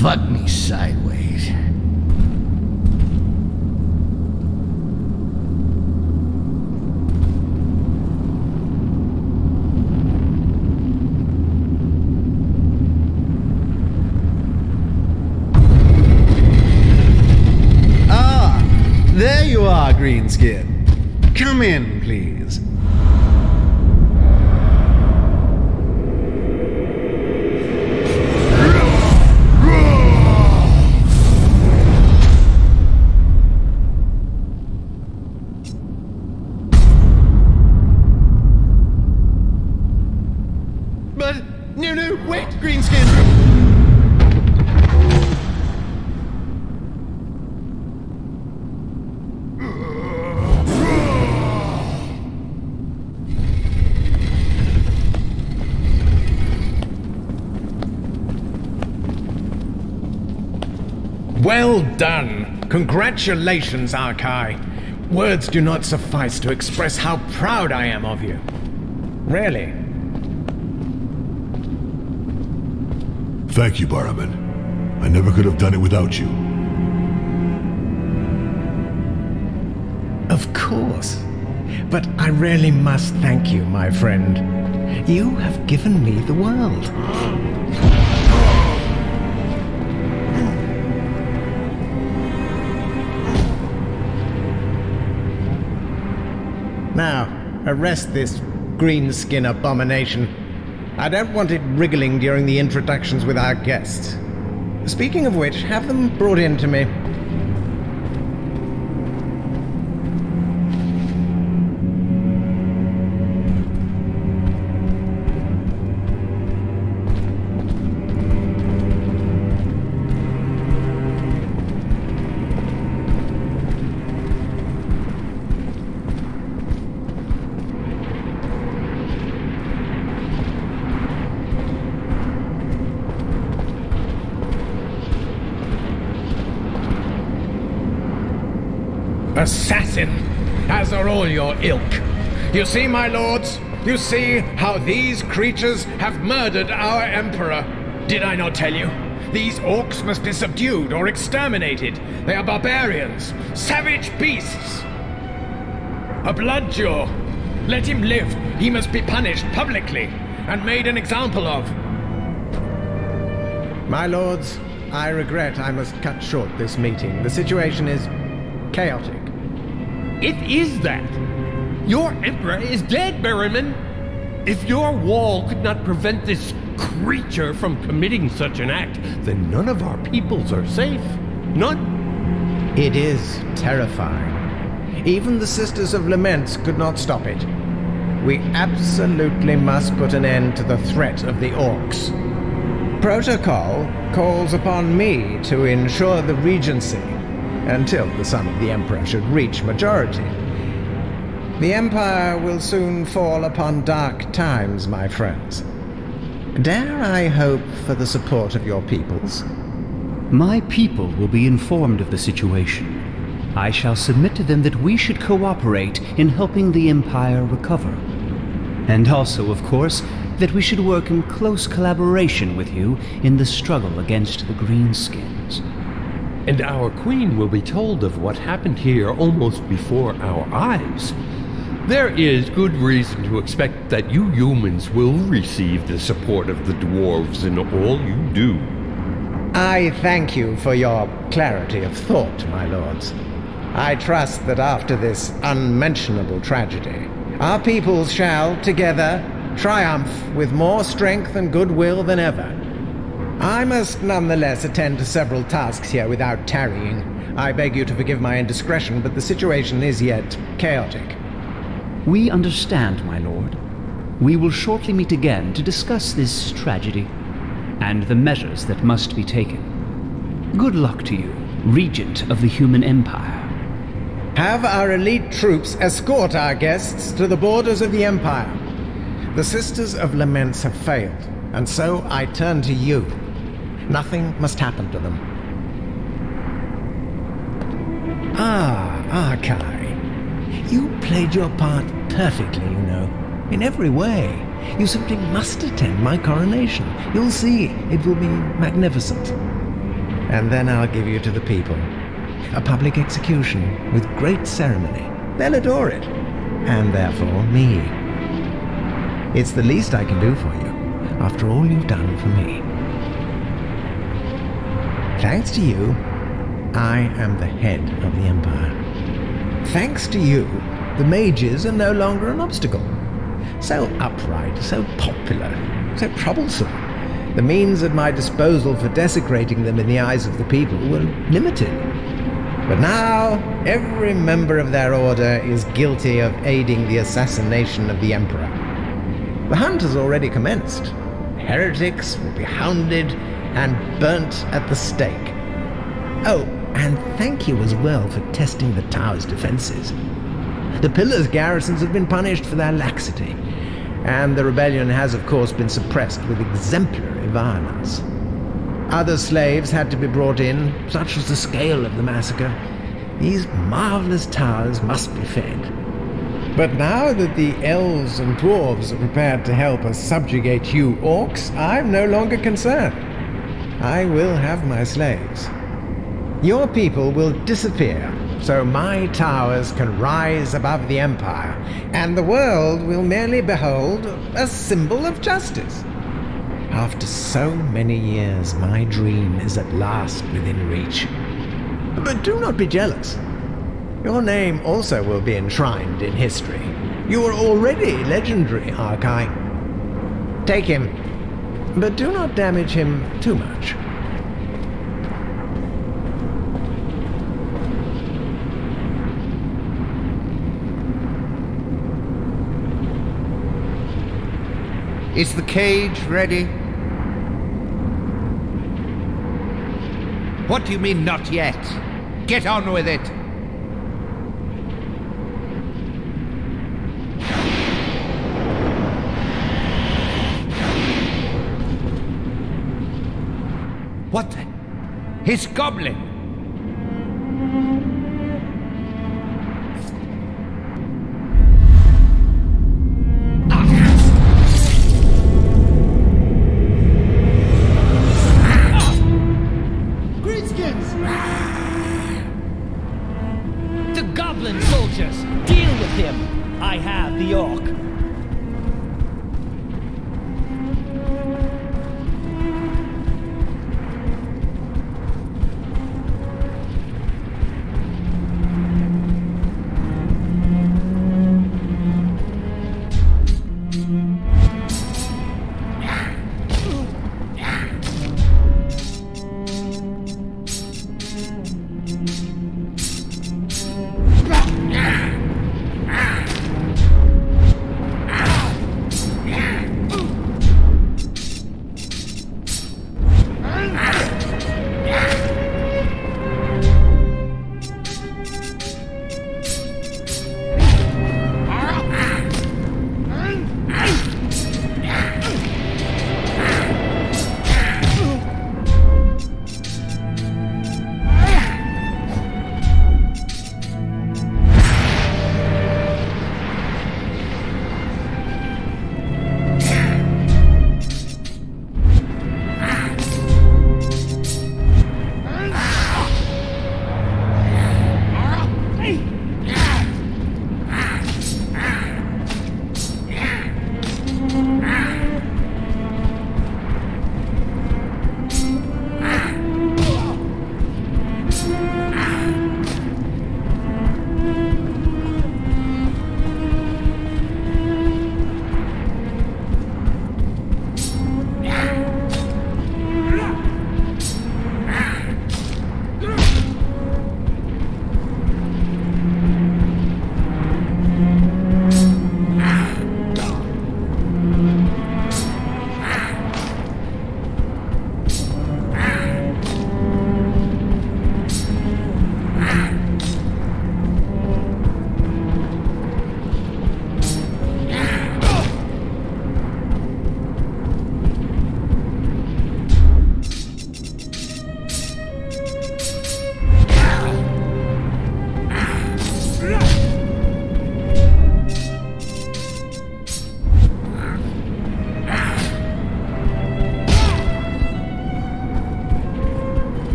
Fuck me sideways. There you are, Greenskin. Come in, please. But, no, wait, Greenskin! Well done! Congratulations, arkail. Words do not suffice to express how proud I am of you. Really. Thank you, Barimen. I never could have done it without you. Of course. But I really must thank you, my friend. You have given me the world. Now, arrest this greenskin abomination. I don't want it wriggling during the introductions with our guests. Speaking of which, have them brought in to me. Assassin, as are all your ilk. You see, my lords? You see how these creatures have murdered our emperor? Did I not tell you? These orcs must be subdued or exterminated. They are barbarians, savage beasts. A bloodjaw. Let him live. He must be punished publicly and made an example of. My lords, I regret I must cut short this meeting. The situation is chaotic. It is that. Your emperor is dead, Barimen. If your wall could not prevent this creature from committing such an act, then none of our peoples are safe. None. It is terrifying. Even the Sisters of Laments could not stop it. We absolutely must put an end to the threat of the orcs. Protocol calls upon me to ensure the regency until the son of the Emperor should reach majority. The Empire will soon fall upon dark times, my friends. Dare I hope for the support of your peoples? My people will be informed of the situation. I shall submit to them that we should cooperate in helping the Empire recover. And also, of course, that we should work in close collaboration with you in the struggle against the Greenskins. And our queen will be told of what happened here almost before our eyes. There is good reason to expect that you humans will receive the support of the dwarves in all you do. I thank you for your clarity of thought, my lords. I trust that after this unmentionable tragedy, our peoples shall, together, triumph with more strength and goodwill than ever. I must nonetheless attend to several tasks here without tarrying. I beg you to forgive my indiscretion, but the situation is yet chaotic. We understand, my lord. We will shortly meet again to discuss this tragedy and the measures that must be taken. Good luck to you, Regent of the Human Empire. Have our elite troops escort our guests to the borders of the Empire. The Sisters of Laments have failed, and so I turn to you. Nothing must happen to them. Arkail. You played your part perfectly, you know. In every way. You simply must attend my coronation. You'll see, it will be magnificent. and then I'll give you to the people. A public execution with great ceremony. They'll adore it, and therefore me. It's the least I can do for you, after all you've done for me. Thanks to you, I am the head of the Empire. Thanks to you, the mages are no longer an obstacle. So upright, so popular, so troublesome. The means at my disposal for desecrating them in the eyes of the people were limited. But now, every member of their order is guilty of aiding the assassination of the Emperor. The hunt has already commenced. Heretics will be hounded and burnt at the stake. Oh, and thank you as well for testing the tower's defenses. The Pillar's garrisons have been punished for their laxity, and the rebellion has of course been suppressed with exemplary violence. Other slaves had to be brought in, such was the scale of the massacre. These marvelous towers must be fed. But now that the elves and dwarves are prepared to help us subjugate you orcs, I'm no longer concerned. I will have my slaves. Your people will disappear, so my towers can rise above the Empire, and the world will merely behold a symbol of justice. After so many years, my dream is at last within reach. But do not be jealous. Your name also will be enshrined in history. You are already legendary, arkail. Take him, but do not damage him too much. Is the cage ready? What do you mean, not yet? Get on with it! What the? His goblin!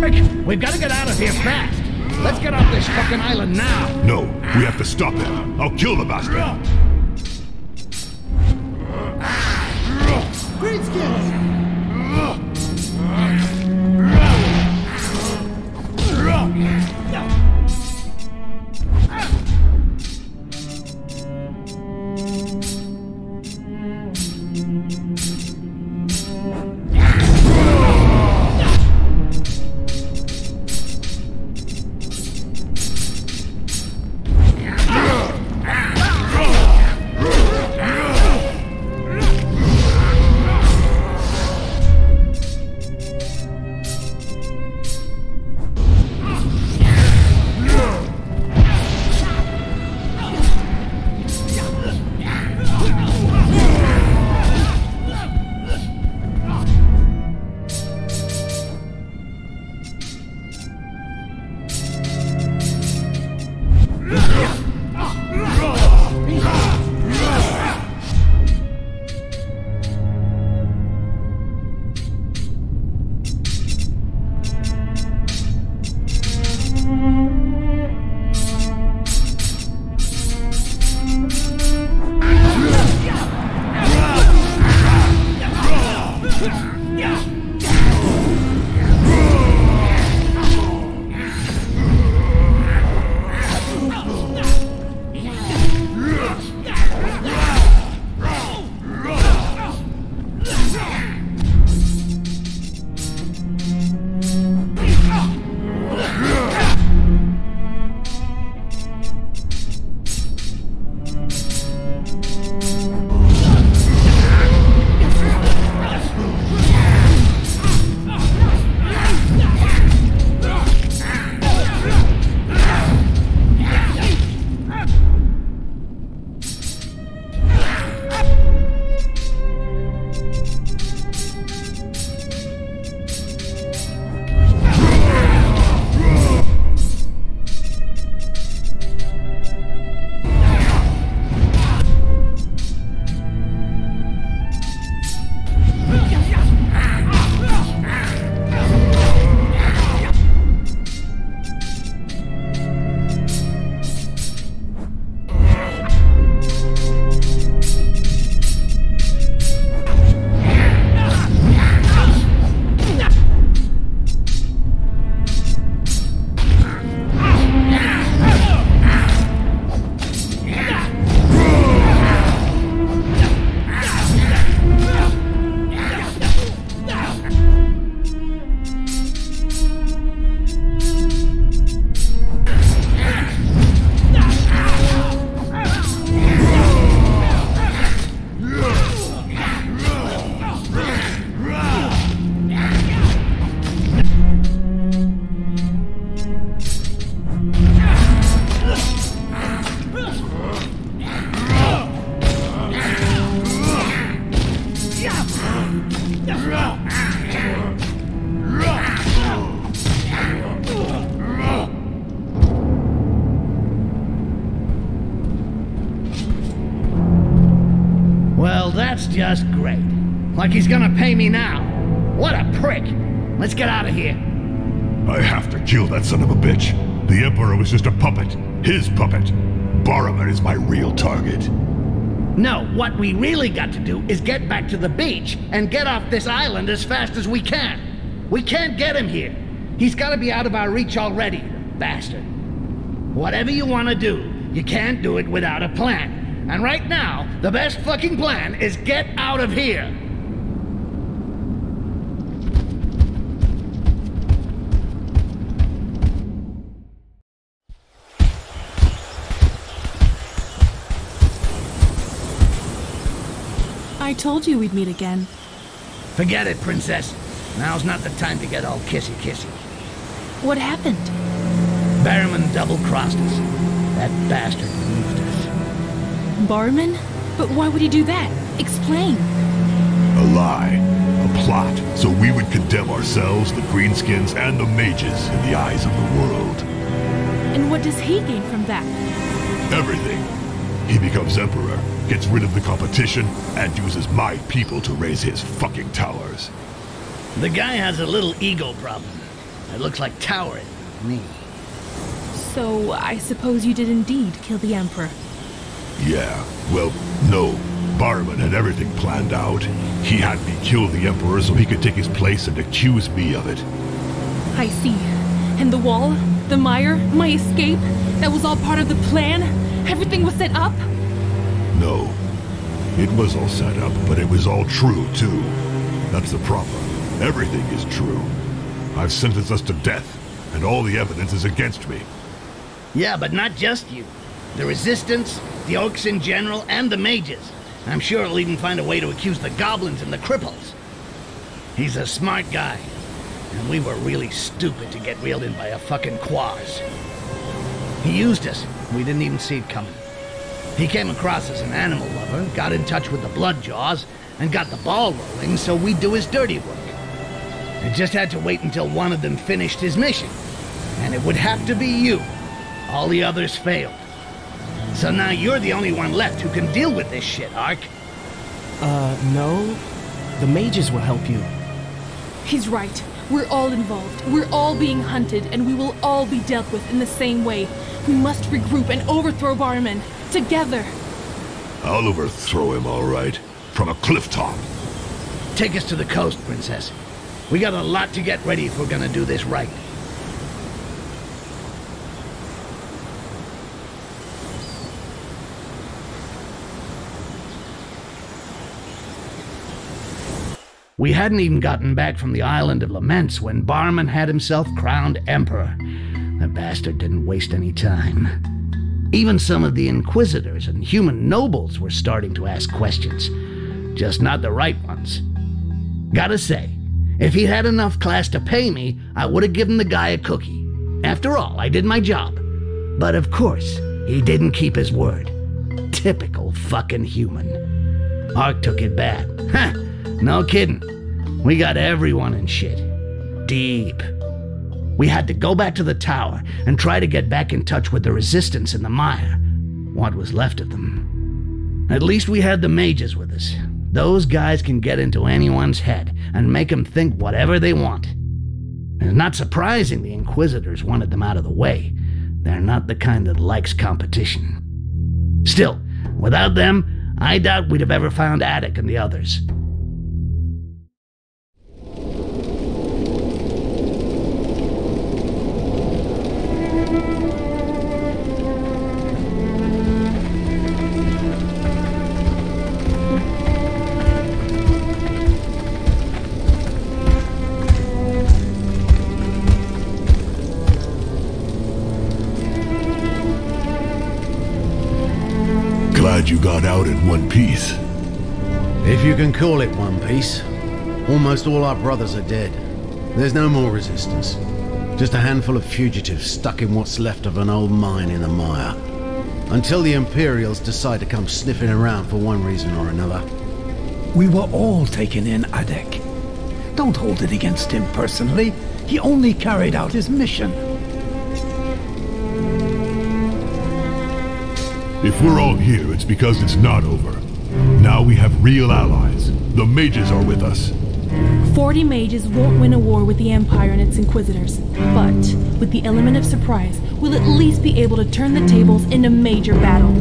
Dorek, we've got to get out of here fast. Let's get off this fucking island now. No, we have to stop him. I'll kill the bastard. Greenskins! That's just great. Like he's gonna pay me now. What a prick. Let's get out of here. I have to kill that son of a bitch. The Emperor was just a puppet. His puppet. Barimen is my real target. No, what we really got to do is get back to the beach and get off this island as fast as we can. We can't get him here. He's gotta be out of our reach already, the bastard. Whatever you want to do, you can't do it without a plan. And right now, the best fucking plan is get out of here. I told you we'd meet again. Forget it, Princess. Now's not the time to get all kissy-kissy. What happened? Barimen double-crossed us. That bastard used us. Barimen? But why would he do that? Explain. A lie. A plot, so we would condemn ourselves, the greenskins, and the mages in the eyes of the world. And what does he gain from that? Everything. He becomes Emperor, gets rid of the competition, and uses my people to raise his fucking towers. The guy has a little ego problem. It looks like towering to me. So, I suppose you did indeed kill the Emperor. Yeah, well, no. Barimen had everything planned out. He had me kill the Emperor so he could take his place and accuse me of it. I see. And the wall, the mire, my escape, that was all part of the plan? Everything was set up? No. It was all set up, but it was all true, too. That's the problem. Everything is true. I've sentenced us to death, and all the evidence is against me. Yeah, but not just you. The Resistance, the Orcs in general, and the mages. I'm sure he'll even find a way to accuse the Goblins and the cripples. He's a smart guy, and we were really stupid to get reeled in by a fucking quaz. He used us. We didn't even see it coming. He came across as an animal lover, got in touch with the Bloodjaws, and got the ball rolling so we'd do his dirty work. It just had to wait until one of them finished his mission. And it would have to be you. All the others failed. So now you're the only one left who can deal with this shit, Ark. No. The mages will help you. He's right. We're all involved. We're all being hunted, and we will all be dealt with in the same way. We must regroup and overthrow Barimen. Together. I'll overthrow him, all right. From a cliff top. Take us to the coast, Princess. We got a lot to get ready if we're gonna do this right. We hadn't even gotten back from the Island of Laments when Barimen had himself crowned Emperor. The bastard didn't waste any time. Even some of the inquisitors and human nobles were starting to ask questions. Just not the right ones. Gotta say, if he had enough class to pay me, I would have given the guy a cookie. After all, I did my job. But of course, he didn't keep his word. Typical fucking human. Ark took it bad. Huh, no kidding. We got everyone in shit. Deep. We had to go back to the tower and try to get back in touch with the Resistance in the mire. What was left of them. At least we had the mages with us. Those guys can get into anyone's head and make them think whatever they want. And it's not surprising the inquisitors wanted them out of the way. They're not the kind that likes competition. Still, without them, I doubt we'd have ever found Attic and the others. Glad you got out in one piece. If you can call it one piece. Almost all our brothers are dead. There's no more resistance. Just a handful of fugitives stuck in what's left of an old mine in the mire. Until the Imperials decide to come sniffing around for one reason or another. We were all taken in, Adek. Don't hold it against him personally. He only carried out his mission. If we're all here, it's because it's not over. Now we have real allies. The mages are with us. 40 mages won't win a war with the Empire and its inquisitors, but with the element of surprise, we'll at least be able to turn the tables in a major battle.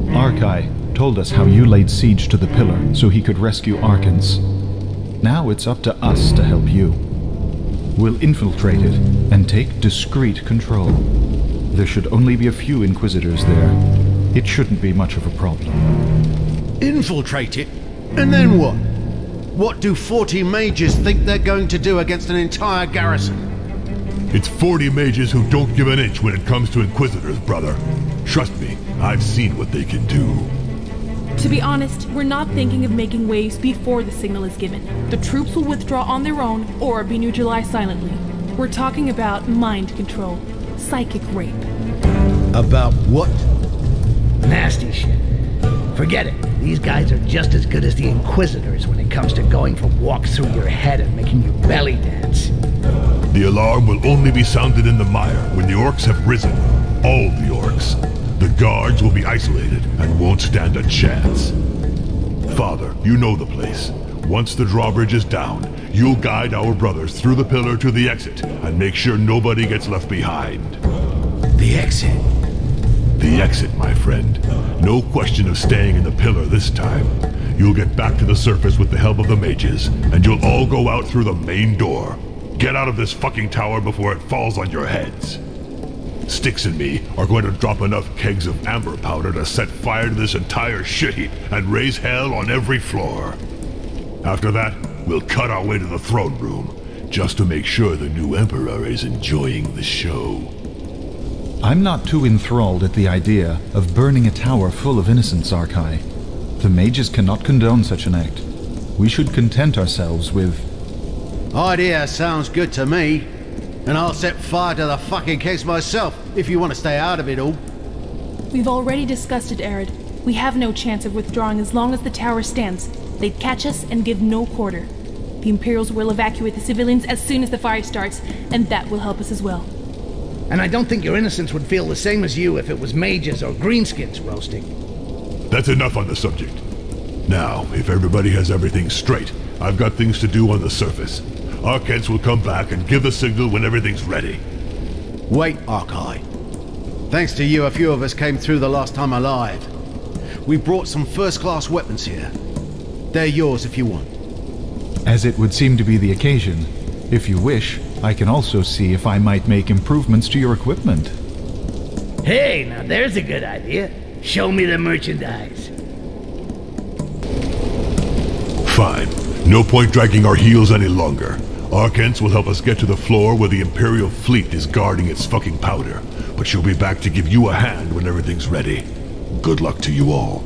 Arkail told us how you laid siege to the pillar so he could rescue Arkans. Now it's up to us to help you. We'll infiltrate it and take discreet control. There should only be a few inquisitors there. It shouldn't be much of a problem. Infiltrate it? And then what? What do 40 mages think they're going to do against an entire garrison? It's 40 mages who don't give an inch when it comes to inquisitors, brother. Trust me, I've seen what they can do. To be honest, we're not thinking of making waves before the signal is given. The troops will withdraw on their own or be neutralized silently. We're talking about mind control, psychic rape. About what? Nasty shit. Forget it. These guys are just as good as the Inquisitors when it comes to going for walks through your head and making you belly dance. The alarm will only be sounded in the mire when the orcs have risen. All the orcs. The guards will be isolated and won't stand a chance. Father, you know the place. Once the drawbridge is down, you'll guide our brothers through the pillar to the exit and make sure nobody gets left behind. The exit? The exit, my friend. No question of staying in the pillar this time. You'll get back to the surface with the help of the mages, and you'll all go out through the main door. Get out of this fucking tower before it falls on your heads. Styx and me are going to drop enough kegs of amber powder to set fire to this entire shit heap and raise hell on every floor. After that, we'll cut our way to the throne room, just to make sure the new Emperor is enjoying the show. I'm not too enthralled at the idea of burning a tower full of innocents, Arkai. The mages cannot condone such an act. We should content ourselves with... Idea sounds good to me. And I'll set fire to the fucking kegs myself, if you want to stay out of it all. We've already discussed it, Arid. We have no chance of withdrawing as long as the tower stands. They'd catch us and give no quarter. The Imperials will evacuate the civilians as soon as the fire starts, and that will help us as well. And I don't think your innocents would feel the same as you if it was mages or greenskins roasting. That's enough on the subject. Now, if everybody has everything straight, I've got things to do on the surface. Arcans will come back and give the signal when everything's ready. Wait, Arkai. Thanks to you, a few of us came through the last time alive. We brought some first-class weapons here. They're yours if you want. As it would seem to be the occasion, if you wish, I can also see if I might make improvements to your equipment. Hey, now there's a good idea. Show me the merchandise. Fine. No point dragging our heels any longer. Arcans will help us get to the floor where the Imperial fleet is guarding its fucking powder, but she'll be back to give you a hand when everything's ready. Good luck to you all.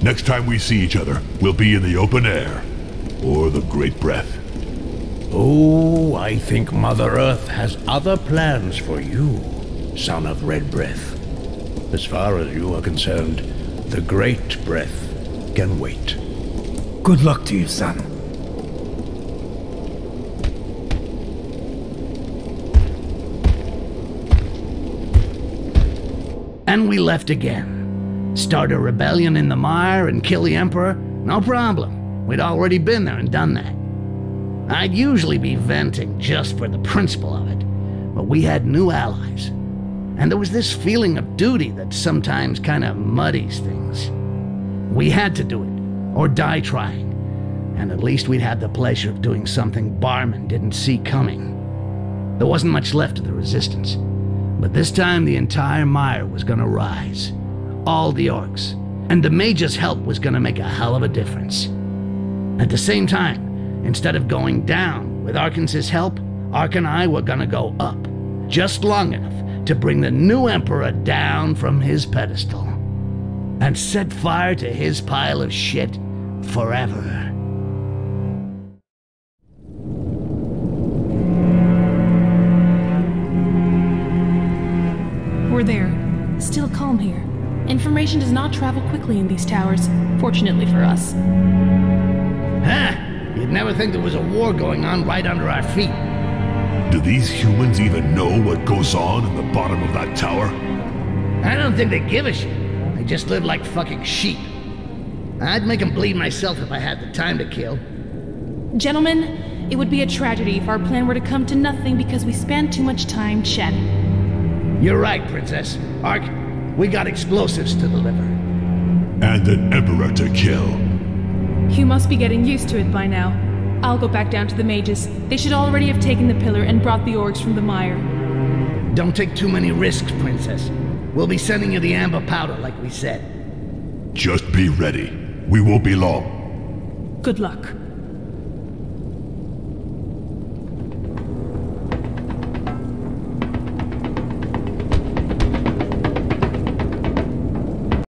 Next time we see each other, we'll be in the open air. Or the Great Breath. Oh, I think Mother Earth has other plans for you, son of Red Breath. As far as you are concerned, the Great Breath can wait. Good luck to you, son. And we left again. Start a rebellion in the mire and kill the Emperor? No problem. We'd already been there and done that. I'd usually be venting just for the principle of it, but we had new allies. And there was this feeling of duty that sometimes kind of muddies things. We had to do it, or die trying. And at least we'd had the pleasure of doing something Barimen didn't see coming. There wasn't much left of the resistance. But this time the entire mire was gonna rise. All the orcs. And the mage's help was gonna make a hell of a difference. At the same time, instead of going down with Arkansas' help, Ark and I were gonna go up. Just long enough to bring the new Emperor down from his pedestal. And set fire to his pile of shit forever. We're there. Still calm here. Information does not travel quickly in these towers, fortunately for us. Huh! You'd never think there was a war going on right under our feet. Do these humans even know what goes on in the bottom of that tower? I don't think they give a shit. They just live like fucking sheep. I'd make them bleed myself if I had the time to kill. Gentlemen, it would be a tragedy if our plan were to come to nothing because we spent too much time chatting. You're right, Princess. Ark, we got explosives to deliver. And an Emperor to kill. You must be getting used to it by now. I'll go back down to the mages. They should already have taken the pillar and brought the orcs from the mire. Don't take too many risks, Princess. We'll be sending you the amber powder like we said. Just be ready. We won't be long. Good luck.